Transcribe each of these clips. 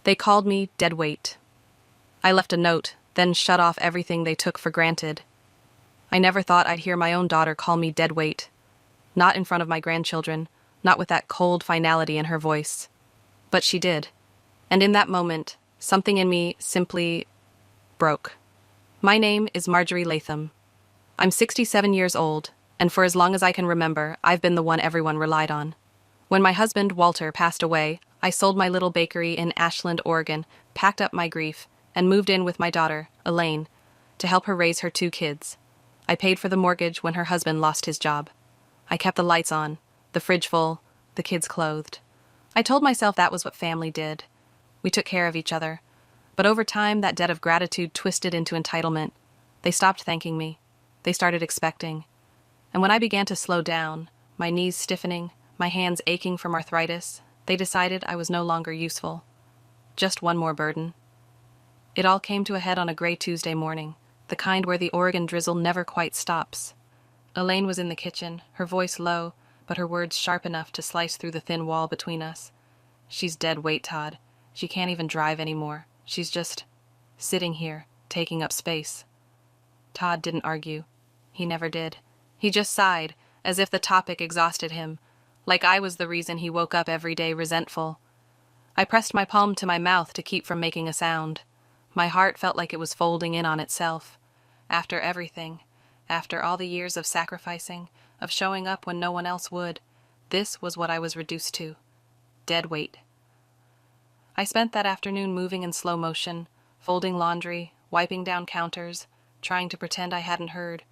They called me dead weight. I left a note, then shut off everything they took for granted. I never thought I'd hear my own daughter call me dead weight. Not in front of my grandchildren, not with that cold finality in her voice. But she did. And in that moment, something in me simply broke. My name is Marjorie Latham. I'm 67 years old, and for as long as I can remember, I've been the one everyone relied on. When my husband, Walter, passed away, I sold my little bakery in Ashland, Oregon, packed up my grief, and moved in with my daughter, Elaine, to help her raise her 2 kids. I paid for the mortgage when her husband lost his job. I kept the lights on, the fridge full, the kids clothed. I told myself that was what family did. We took care of each other. But over time, that debt of gratitude twisted into entitlement. They stopped thanking me. They started expecting. And when I began to slow down, my knees stiffening, my hands aching from arthritis, they decided I was no longer useful. Just one more burden. It all came to a head on a gray Tuesday morning, the kind where the Oregon drizzle never quite stops. Elaine was in the kitchen, her voice low, but her words sharp enough to slice through the thin wall between us. She's dead weight, Todd. She can't even drive anymore. She's just sitting here, taking up space. Todd didn't argue. He never did. He just sighed, as if the topic exhausted him, like I was the reason he woke up every day resentful. I pressed my palm to my mouth to keep from making a sound. My heart felt like it was folding in on itself. After everything, after all the years of sacrificing, of showing up when no one else would, this was what I was reduced to. Dead weight. I spent that afternoon moving in slow motion, folding laundry, wiping down counters, trying to pretend I hadn't heard.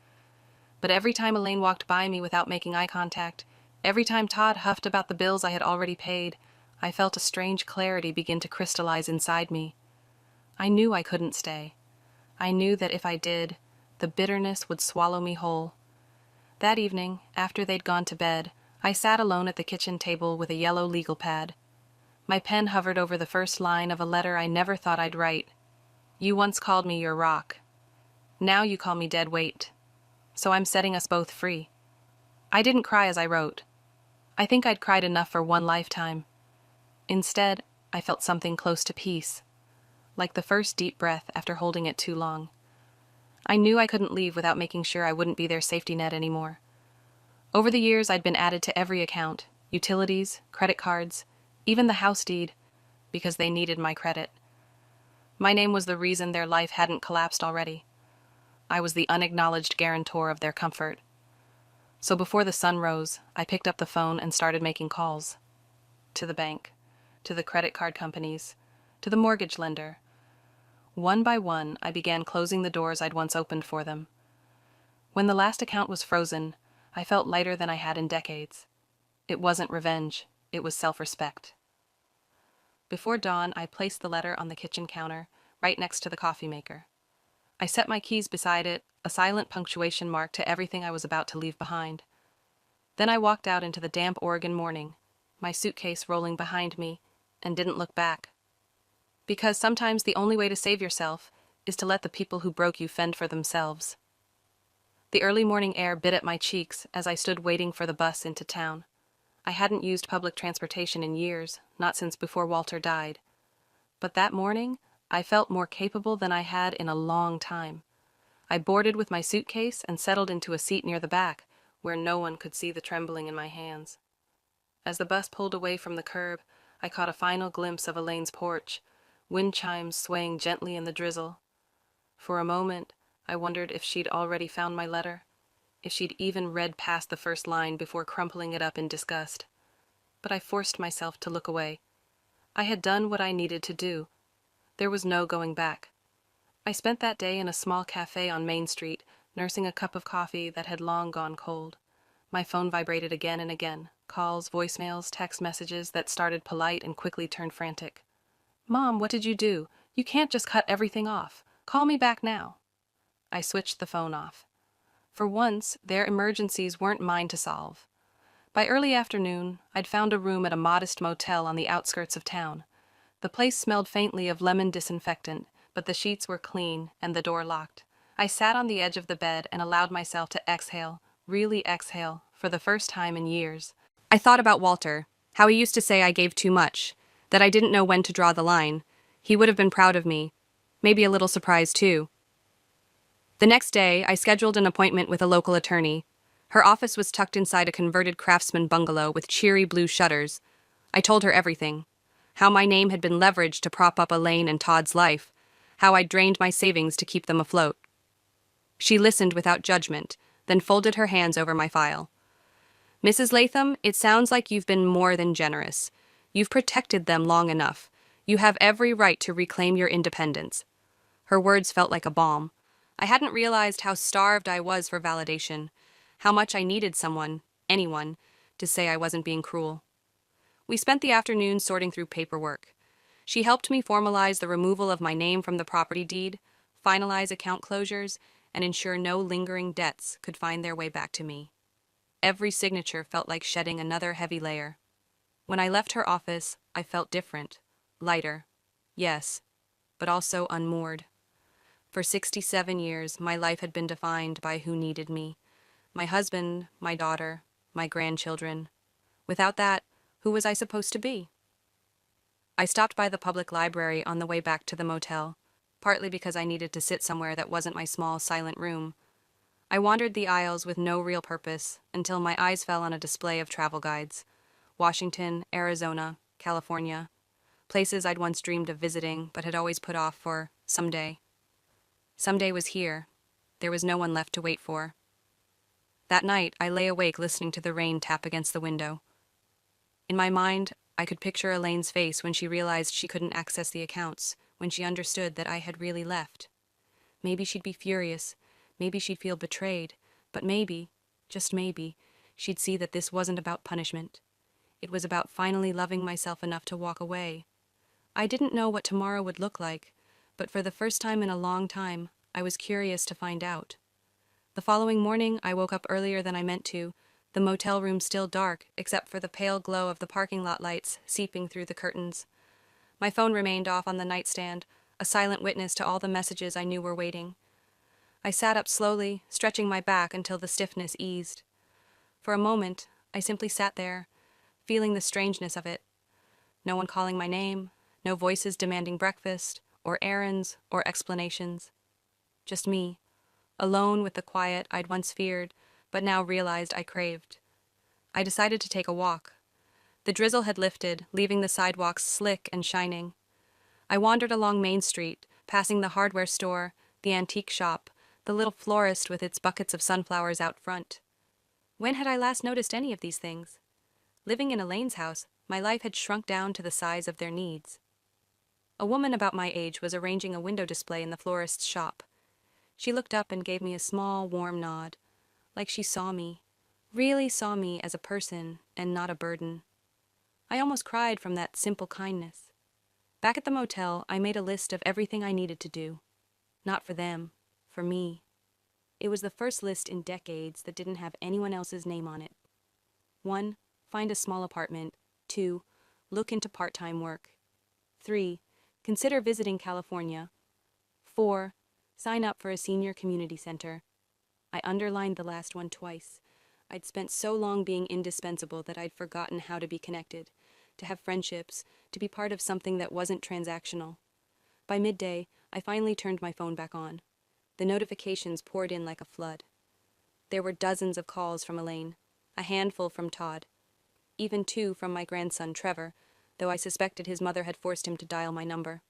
But every time Elaine walked by me without making eye contact, every time Todd huffed about the bills I had already paid, I felt a strange clarity begin to crystallize inside me. I knew I couldn't stay. I knew that if I did, the bitterness would swallow me whole. That evening, after they'd gone to bed, I sat alone at the kitchen table with a yellow legal pad. My pen hovered over the first line of a letter I never thought I'd write. You once called me your rock. Now you call me dead weight. So I'm setting us both free. I didn't cry as I wrote. I think I'd cried enough for one lifetime. Instead, I felt something close to peace, like the first deep breath after holding it too long. I knew I couldn't leave without making sure I wouldn't be their safety net anymore. Over the years, I'd been added to every account, utilities, credit cards, even the house deed, because they needed my credit. My name was the reason their life hadn't collapsed already. I was the unacknowledged guarantor of their comfort. So before the sun rose, I picked up the phone and started making calls. To the bank, to the credit card companies, to the mortgage lender. One by one, I began closing the doors I'd once opened for them. When the last account was frozen, I felt lighter than I had in decades. It wasn't revenge, it was self-respect. Before dawn, I placed the letter on the kitchen counter, right next to the coffee maker. I set my keys beside it, a silent punctuation mark to everything I was about to leave behind. Then I walked out into the damp Oregon morning, my suitcase rolling behind me, and didn't look back. Because sometimes the only way to save yourself is to let the people who broke you fend for themselves. The early morning air bit at my cheeks as I stood waiting for the bus into town. I hadn't used public transportation in years, not since before Walter died. But that morning, I felt more capable than I had in a long time. I boarded with my suitcase and settled into a seat near the back, where no one could see the trembling in my hands. As the bus pulled away from the curb, I caught a final glimpse of Elaine's porch, wind chimes swaying gently in the drizzle. For a moment, I wondered if she'd already found my letter, if she'd even read past the first line before crumpling it up in disgust. But I forced myself to look away. I had done what I needed to do. There was no going back. I spent that day in a small cafe on Main Street, nursing a cup of coffee that had long gone cold. My phone vibrated again and again, calls, voicemails, text messages that started polite and quickly turned frantic. Mom, what did you do? You can't just cut everything off. Call me back now. I switched the phone off. For once, their emergencies weren't mine to solve. By early afternoon, I'd found a room at a modest motel on the outskirts of town. The place smelled faintly of lemon disinfectant, but the sheets were clean and the door locked. I sat on the edge of the bed and allowed myself to exhale, really exhale, for the first time in years. I thought about Walter, how he used to say I gave too much, that I didn't know when to draw the line, He would have been proud of me, maybe a little surprised too. The next day, I scheduled an appointment with a local attorney. Her office was tucked inside a converted craftsman bungalow with cheery blue shutters. I told her everything. How my name had been leveraged to prop up Elaine and Todd's life. How I'd drained my savings to keep them afloat. She listened without judgment, then folded her hands over my file. Mrs. Latham, it sounds like you've been more than generous. You've protected them long enough. You have every right to reclaim your independence. Her words felt like a balm. I hadn't realized how starved I was for validation, how much I needed someone, anyone, to say I wasn't being cruel. We spent the afternoon sorting through paperwork. She helped me formalize the removal of my name from the property deed, finalize account closures, and ensure no lingering debts could find their way back to me. Every signature felt like shedding another heavy layer. When I left her office, I felt different, lighter, yes, but also unmoored. For 67 years, my life had been defined by who needed me. My husband, my daughter, my grandchildren. Without that, who was I supposed to be? I stopped by the public library on the way back to the motel, partly because I needed to sit somewhere that wasn't my small, silent room. I wandered the aisles with no real purpose until my eyes fell on a display of travel guides. Washington, Arizona, California. Places I'd once dreamed of visiting but had always put off for someday. Someday was here. There was no one left to wait for. That night, I lay awake listening to the rain tap against the window. In my mind, I could picture Elaine's face when she realized she couldn't access the accounts, when she understood that I had really left. Maybe she'd be furious, maybe she'd feel betrayed, but maybe, just maybe, she'd see that this wasn't about punishment. It was about finally loving myself enough to walk away. I didn't know what tomorrow would look like, but for the first time in a long time, I was curious to find out. The following morning, I woke up earlier than I meant to, the motel room still dark, except for the pale glow of the parking lot lights seeping through the curtains. My phone remained off on the nightstand, a silent witness to all the messages I knew were waiting. I sat up slowly, stretching my back until the stiffness eased. For a moment, I simply sat there, feeling the strangeness of it. No one calling my name, no voices demanding breakfast, or errands, or explanations. Just me, alone with the quiet I'd once feared, but now realized I craved. I decided to take a walk. The drizzle had lifted, leaving the sidewalks slick and shining. I wandered along Main Street, passing the hardware store, the antique shop, the little florist with its buckets of sunflowers out front. When had I last noticed any of these things? Living in Elaine's house, my life had shrunk down to the size of their needs. A woman about my age was arranging a window display in the florist's shop. She looked up and gave me a small, warm nod, like she saw me, really saw me as a person and not a burden. I almost cried from that simple kindness. Back at the motel, I made a list of everything I needed to do. Not for them, for me. It was the first list in decades that didn't have anyone else's name on it. 1. Find a small apartment. 2. Look into part-time work. 3. Consider visiting California. 4. Sign up for a senior community center. I underlined the last one twice. I'd spent so long being indispensable that I'd forgotten how to be connected, to have friendships, to be part of something that wasn't transactional. By midday, I finally turned my phone back on. The notifications poured in like a flood. There were dozens of calls from Elaine, a handful from Todd, even 2 from my grandson Trevor, though I suspected his mother had forced him to dial my number.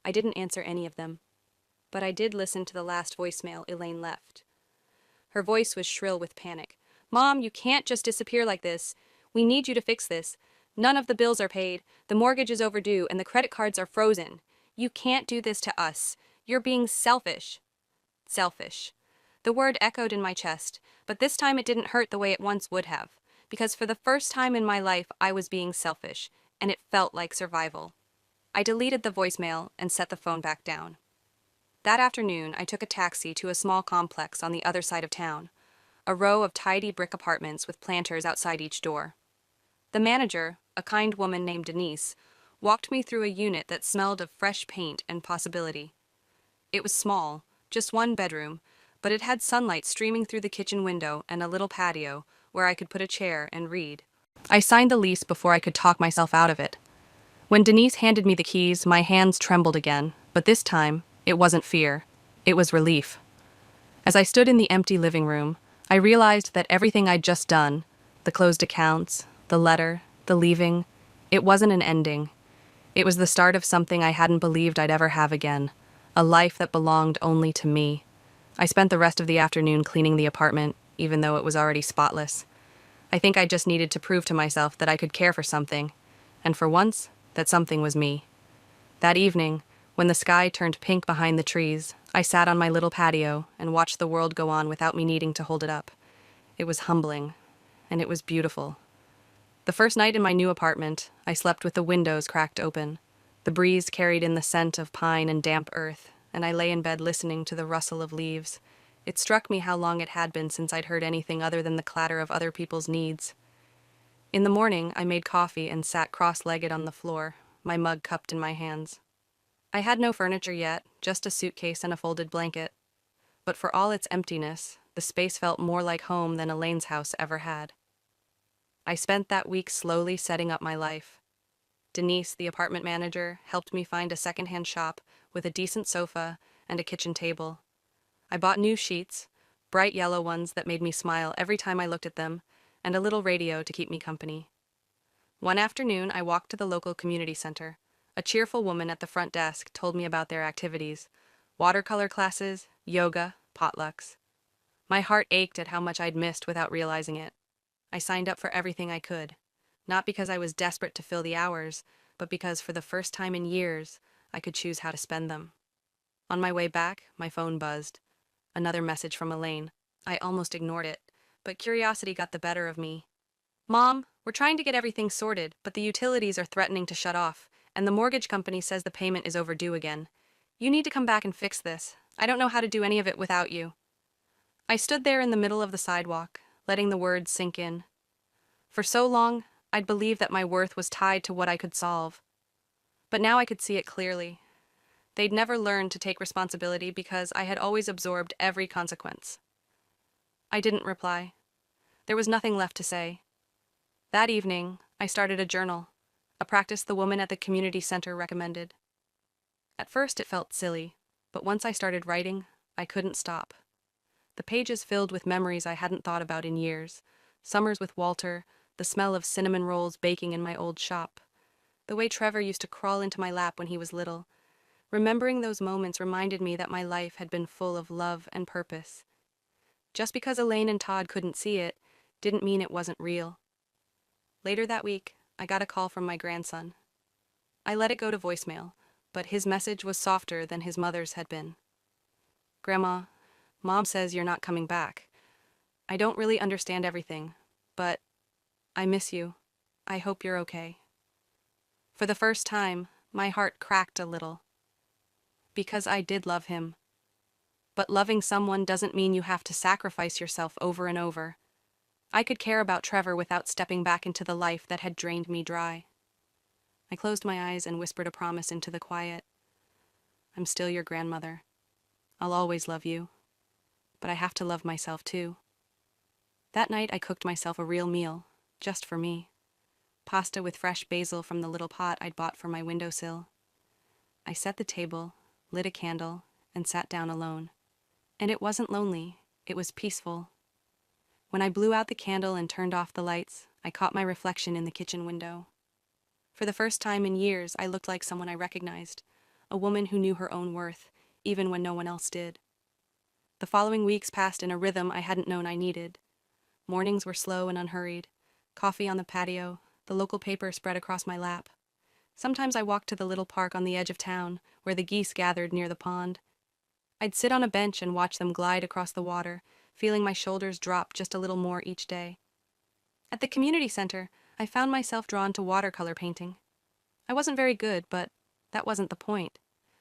I didn't answer any of them, but I did listen to the last voicemail Elaine left. Her voice was shrill with panic. "Mom, you can't just disappear like this. We need you to fix this. None of the bills are paid, the mortgage is overdue, and the credit cards are frozen. You can't do this to us. You're being selfish." Selfish. The word echoed in my chest, but this time it didn't hurt the way it once would have, because for the first time in my life I was being selfish, and it felt like survival. I deleted the voicemail and set the phone back down. That afternoon, I took a taxi to a small complex on the other side of town, a row of tidy brick apartments with planters outside each door. The manager, a kind woman named Denise, walked me through a unit that smelled of fresh paint and possibility. It was small, just 1 bedroom, but it had sunlight streaming through the kitchen window and a little patio where I could put a chair and read. I signed the lease before I could talk myself out of it. When Denise handed me the keys, my hands trembled again, but this time, it wasn't fear. It was relief. As I stood in the empty living room, I realized that everything I'd just done, the closed accounts, the letter, the leaving, it wasn't an ending. It was the start of something I hadn't believed I'd ever have again, a life that belonged only to me. I spent the rest of the afternoon cleaning the apartment, even though it was already spotless. I think I just needed to prove to myself that I could care for something, and for once, that something was me. That evening, when the sky turned pink behind the trees, I sat on my little patio and watched the world go on without me needing to hold it up. It was humbling, and it was beautiful. The first night in my new apartment, I slept with the windows cracked open. The breeze carried in the scent of pine and damp earth, and I lay in bed listening to the rustle of leaves. It struck me how long it had been since I'd heard anything other than the clatter of other people's needs. In the morning, I made coffee and sat cross-legged on the floor, my mug cupped in my hands. I had no furniture yet, just a suitcase and a folded blanket. But for all its emptiness, the space felt more like home than Elaine's house ever had. I spent that week slowly setting up my life. Denise, the apartment manager, helped me find a secondhand shop with a decent sofa and a kitchen table. I bought new sheets, bright yellow ones that made me smile every time I looked at them, and a little radio to keep me company. One afternoon, I walked to the local community center. A cheerful woman at the front desk told me about their activities: watercolor classes, yoga, potlucks. My heart ached at how much I'd missed without realizing it. I signed up for everything I could, not because I was desperate to fill the hours, but because for the first time in years, I could choose how to spend them. On my way back, my phone buzzed. Another message from Elaine. I almost ignored it, but curiosity got the better of me. "Mom, we're trying to get everything sorted, but the utilities are threatening to shut off, and the mortgage company says the payment is overdue again. You need to come back and fix this. I don't know how to do any of it without you." I stood there in the middle of the sidewalk, letting the words sink in. For so long, I'd believed that my worth was tied to what I could solve. But now I could see it clearly. They'd never learned to take responsibility because I had always absorbed every consequence. I didn't reply. There was nothing left to say. That evening, I started a journal, a practice the woman at the community center recommended. At first it felt silly, but once I started writing, I couldn't stop. The pages filled with memories I hadn't thought about in years. Summers with Walter, the smell of cinnamon rolls baking in my old shop, the way Trevor used to crawl into my lap when he was little. Remembering those moments reminded me that my life had been full of love and purpose. Just because Elaine and Todd couldn't see it, didn't mean it wasn't real. Later that week, I got a call from my grandson. I let it go to voicemail, but his message was softer than his mother's had been. "Grandma, Mom says you're not coming back. I don't really understand everything, but I miss you. I hope you're okay." For the first time, my heart cracked a little. Because I did love him. But loving someone doesn't mean you have to sacrifice yourself over and over. I could care about Trevor without stepping back into the life that had drained me dry. I closed my eyes and whispered a promise into the quiet. "I'm still your grandmother. I'll always love you. But I have to love myself too." That night I cooked myself a real meal, just for me. Pasta with fresh basil from the little pot I'd bought for my windowsill. I set the table, lit a candle, and sat down alone. And it wasn't lonely, it was peaceful. When I blew out the candle and turned off the lights, I caught my reflection in the kitchen window. For the first time in years, I looked like someone I recognized, a woman who knew her own worth, even when no one else did. The following weeks passed in a rhythm I hadn't known I needed. Mornings were slow and unhurried. Coffee on the patio, the local paper spread across my lap. Sometimes I walked to the little park on the edge of town, where the geese gathered near the pond. I'd sit on a bench and watch them glide across the water, feeling my shoulders drop just a little more each day. At the community center, I found myself drawn to watercolor painting. I wasn't very good, but that wasn't the point.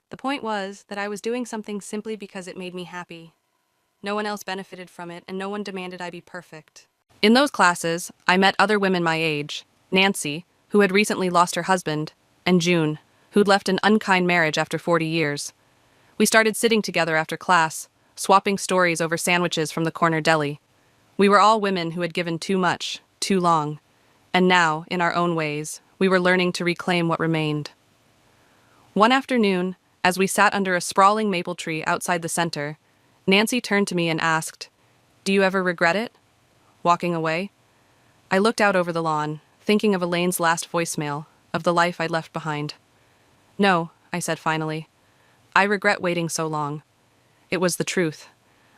The point was that I was doing something simply because it made me happy. No one else benefited from it, and no one demanded I be perfect. In those classes, I met other women my age: Nancy, who had recently lost her husband, and June, who'd left an unkind marriage after 40 years. We started sitting together after class, swapping stories over sandwiches from the corner deli. We were all women who had given too much, too long, and now, in our own ways, We were learning to reclaim what remained. One afternoon, as we sat under a sprawling maple tree outside the center, Nancy turned to me and asked, "Do you ever regret it? Walking away?" I looked out over the lawn, thinking of Elaine's last voicemail, of the life I'd left behind. "No," I said finally. "I regret waiting so long." It was the truth.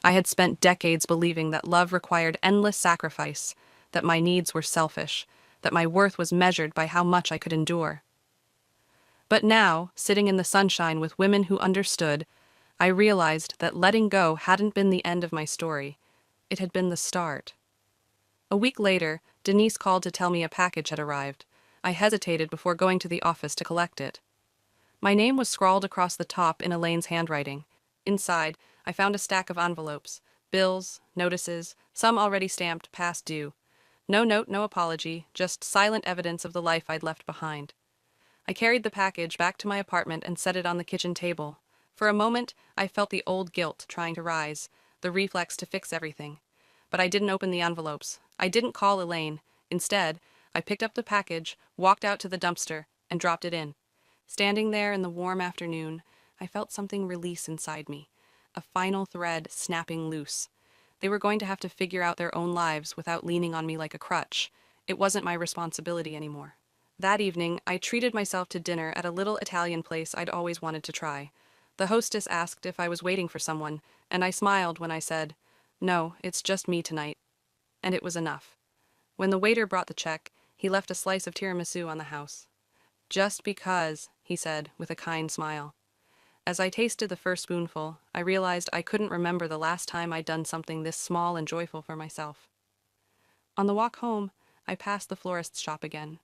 I had spent decades believing that love required endless sacrifice, that my needs were selfish, that my worth was measured by how much I could endure. But now, sitting in the sunshine with women who understood, I realized that letting go hadn't been the end of my story. It had been the start. A week later, Denise called to tell me a package had arrived. I hesitated before going to the office to collect it. My name was scrawled across the top in Elaine's handwriting. Inside, I found a stack of envelopes, bills, notices, some already stamped past due. No note, no apology, just silent evidence of the life I'd left behind. I carried the package back to my apartment and set it on the kitchen table. For a moment, I felt the old guilt trying to rise, the reflex to fix everything. But I didn't open the envelopes. I didn't call Elaine. Instead, I picked up the package, walked out to the dumpster, and dropped it in. Standing there in the warm afternoon, I felt something release inside me, a final thread snapping loose. They were going to have to figure out their own lives without leaning on me like a crutch. It wasn't my responsibility anymore. That evening, I treated myself to dinner at a little Italian place I'd always wanted to try. The hostess asked if I was waiting for someone, and I smiled when I said, "No, it's just me tonight." And it was enough. When the waiter brought the check, he left a slice of tiramisu on the house. "Just because," he said, with a kind smile. As I tasted the first spoonful, I realized I couldn't remember the last time I'd done something this small and joyful for myself. On the walk home, I passed the florist's shop again.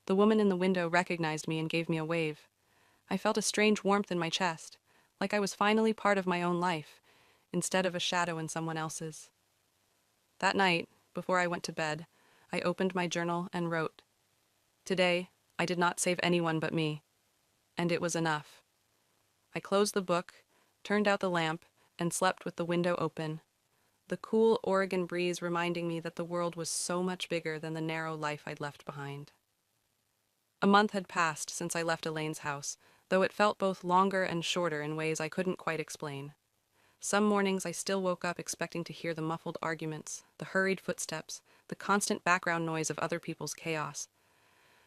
The woman in the window recognized me and gave me a wave. I felt a strange warmth in my chest, like I was finally part of my own life, instead of a shadow in someone else's. That night, before I went to bed, I opened my journal and wrote, "Today, I did not save anyone but me." And it was enough. I closed the book, turned out the lamp, and slept with the window open, the cool Oregon breeze reminding me that the world was so much bigger than the narrow life I'd left behind. A month had passed since I left Elaine's house, though it felt both longer and shorter in ways I couldn't quite explain. Some mornings I still woke up expecting to hear the muffled arguments, the hurried footsteps, the constant background noise of other people's chaos.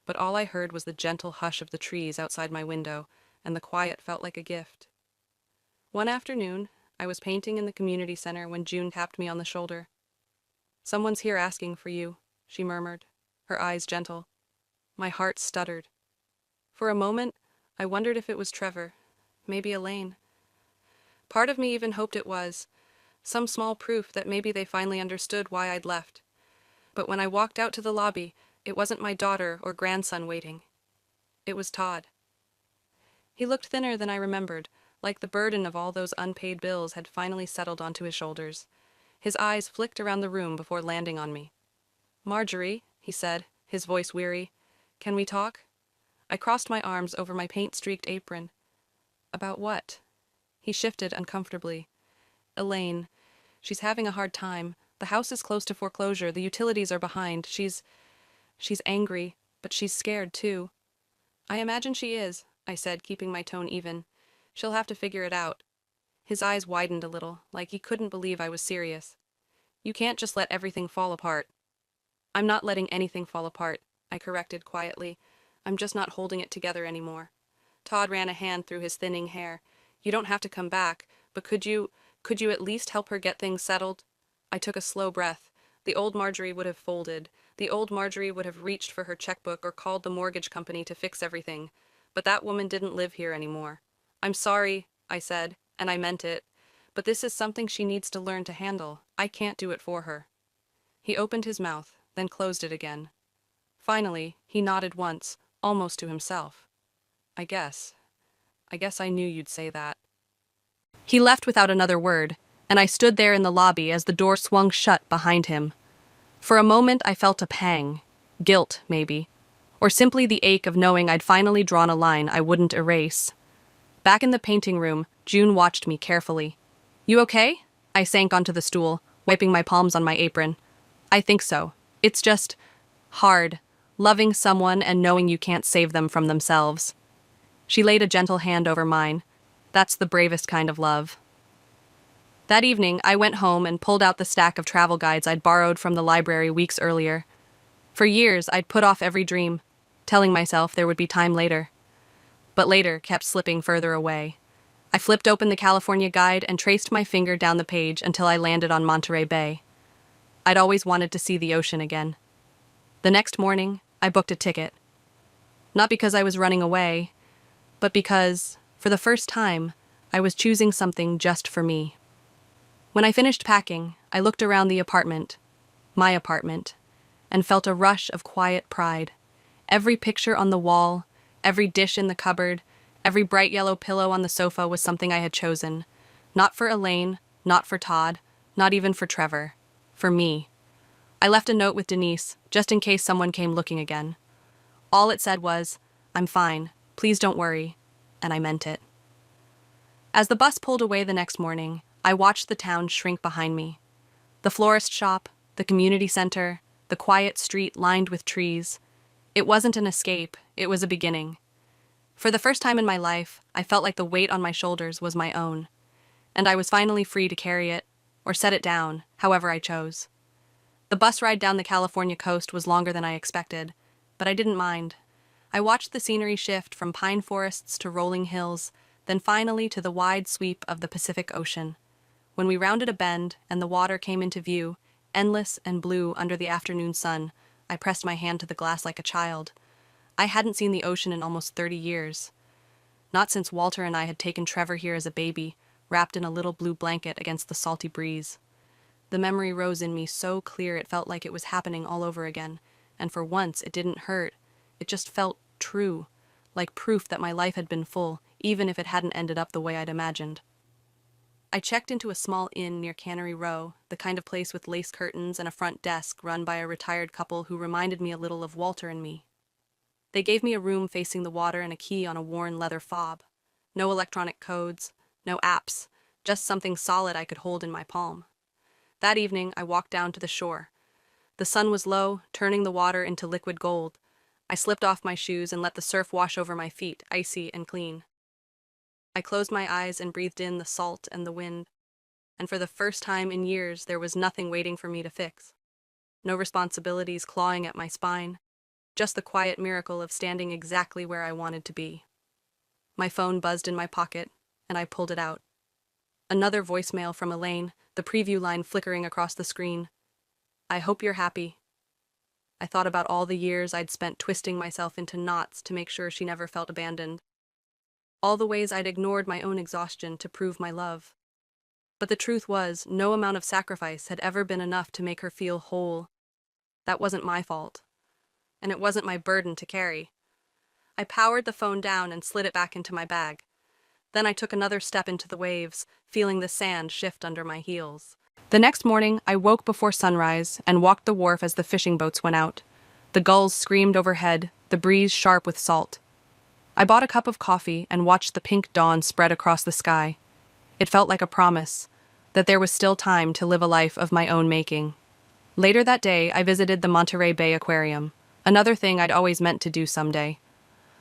But all I heard was the gentle hush of the trees outside my window, and the quiet felt like a gift. One afternoon, I was painting in the community center when June tapped me on the shoulder. "Someone's here asking for you," she murmured, her eyes gentle. My heart stuttered. For a moment, I wondered if it was Trevor, maybe Elaine. Part of me even hoped it was, some small proof that maybe they finally understood why I'd left. But when I walked out to the lobby, it wasn't my daughter or grandson waiting. It was Todd. He looked thinner than I remembered, like the burden of all those unpaid bills had finally settled onto his shoulders. His eyes flicked around the room before landing on me. "Marjorie," he said, his voice weary, "can we talk?" I crossed my arms over my paint-streaked apron. "About what?" He shifted uncomfortably. "Elaine. She's having a hard time. The house is close to foreclosure. The utilities are behind. She's angry, but she's scared, too." "I imagine she is," I said, keeping my tone even. "She'll have to figure it out." His eyes widened a little, like he couldn't believe I was serious. "You can't just let everything fall apart." "I'm not letting anything fall apart," I corrected quietly. "I'm just not holding it together anymore." Todd ran a hand through his thinning hair. "You don't have to come back, but could you at least help her get things settled?" I took a slow breath. The old Marjorie would have folded. The old Marjorie would have reached for her checkbook or called the mortgage company to fix everything. But that woman didn't live here anymore. "I'm sorry," I said, and I meant it. "But this is something she needs to learn to handle. I can't do it for her." He opened his mouth, then closed it again. Finally, he nodded once, almost to himself. I guess I knew you'd say that." He left without another word, and I stood there in the lobby as the door swung shut behind him. For a moment I felt a pang. Guilt, maybe. Or simply the ache of knowing I'd finally drawn a line I wouldn't erase. Back in the painting room, June watched me carefully. "You okay?" I sank onto the stool, wiping my palms on my apron. "I think so. It's just hard. loving someone and knowing you can't save them from themselves. She laid a gentle hand over mine. That's the bravest kind of love. That evening, I went home and pulled out the stack of travel guides I'd borrowed from the library weeks earlier. For years, I'd put off every dream, telling myself there would be time later. But later kept slipping further away. I flipped open the California guide and traced my finger down the page until I landed on Monterey Bay. I'd always wanted to see the ocean again. The next morning, I booked a ticket. Not because I was running away, but because, for the first time, I was choosing something just for me. When I finished packing, I looked around the apartment, my apartment, and felt a rush of quiet pride. Every picture on the wall, every dish in the cupboard, every bright yellow pillow on the sofa was something I had chosen. Not for Elaine, not for Todd, not even for Trevor. For me. I left a note with Denise, just in case someone came looking again. All it said was, "I'm fine, please don't worry," and I meant it. As the bus pulled away the next morning, I watched the town shrink behind me. The florist shop, the community center, the quiet street lined with trees. It wasn't an escape, it was a beginning. For the first time in my life, I felt like the weight on my shoulders was my own, and I was finally free to carry it, or set it down, however I chose. The bus ride down the California coast was longer than I expected, but I didn't mind. I watched the scenery shift from pine forests to rolling hills, then finally to the wide sweep of the Pacific Ocean. When we rounded a bend and the water came into view, endless and blue under the afternoon sun, I pressed my hand to the glass like a child. I hadn't seen the ocean in almost 30 years. Not since Walter and I had taken Trevor here as a baby, wrapped in a little blue blanket against the salty breeze. The memory rose in me so clear it felt like it was happening all over again, and for once it didn't hurt. It just felt true, like proof that my life had been full, even if it hadn't ended up the way I'd imagined. I checked into a small inn near Cannery Row, the kind of place with lace curtains and a front desk run by a retired couple who reminded me a little of Walter and me. They gave me a room facing the water and a key on a worn leather fob. No electronic codes, no apps, just something solid I could hold in my palm. That evening, I walked down to the shore. The sun was low, turning the water into liquid gold. I slipped off my shoes and let the surf wash over my feet, icy and clean. I closed my eyes and breathed in the salt and the wind, and for the first time in years there was nothing waiting for me to fix. No responsibilities clawing at my spine, just the quiet miracle of standing exactly where I wanted to be. My phone buzzed in my pocket, and I pulled it out. Another voicemail from Elaine, the preview line flickering across the screen. "I hope you're happy." I thought about all the years I'd spent twisting myself into knots to make sure she never felt abandoned. All the ways I'd ignored my own exhaustion to prove my love. But the truth was, no amount of sacrifice had ever been enough to make her feel whole. That wasn't my fault. And it wasn't my burden to carry. I powered the phone down and slid it back into my bag. Then I took another step into the waves, feeling the sand shift under my heels. The next morning, I woke before sunrise and walked the wharf as the fishing boats went out. The gulls screamed overhead, the breeze sharp with salt. I bought a cup of coffee and watched the pink dawn spread across the sky. It felt like a promise, that there was still time to live a life of my own making. Later that day, I visited the Monterey Bay Aquarium, another thing I'd always meant to do someday.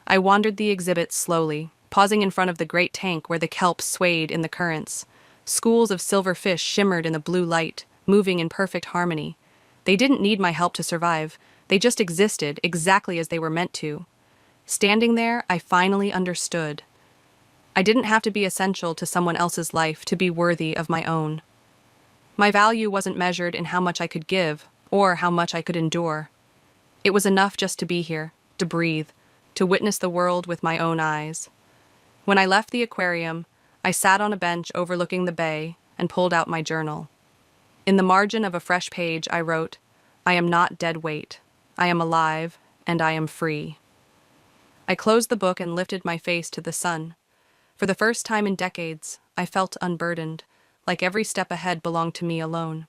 I wandered the exhibit slowly, pausing in front of the great tank where the kelp swayed in the currents. Schools of silver fish shimmered in the blue light, moving in perfect harmony. They didn't need my help to survive, they just existed exactly as they were meant to. Standing there, I finally understood. I didn't have to be essential to someone else's life to be worthy of my own. My value wasn't measured in how much I could give, or how much I could endure. It was enough just to be here, to breathe, to witness the world with my own eyes. When I left the aquarium, I sat on a bench overlooking the bay and pulled out my journal. In the margin of a fresh page, I wrote, "I am not dead weight. I am alive, and I am free." I closed the book and lifted my face to the sun. For the first time in decades, I felt unburdened, like every step ahead belonged to me alone.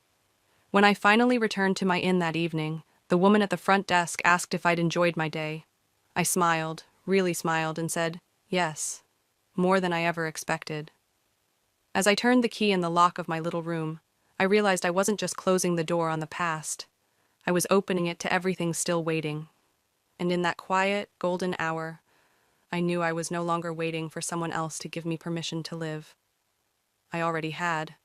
When I finally returned to my inn that evening, the woman at the front desk asked if I'd enjoyed my day. I smiled, really smiled, and said, "Yes, more than I ever expected." As I turned the key in the lock of my little room, I realized I wasn't just closing the door on the past. I was opening it to everything still waiting. And in that quiet, golden hour, I knew I was no longer waiting for someone else to give me permission to live. I already had.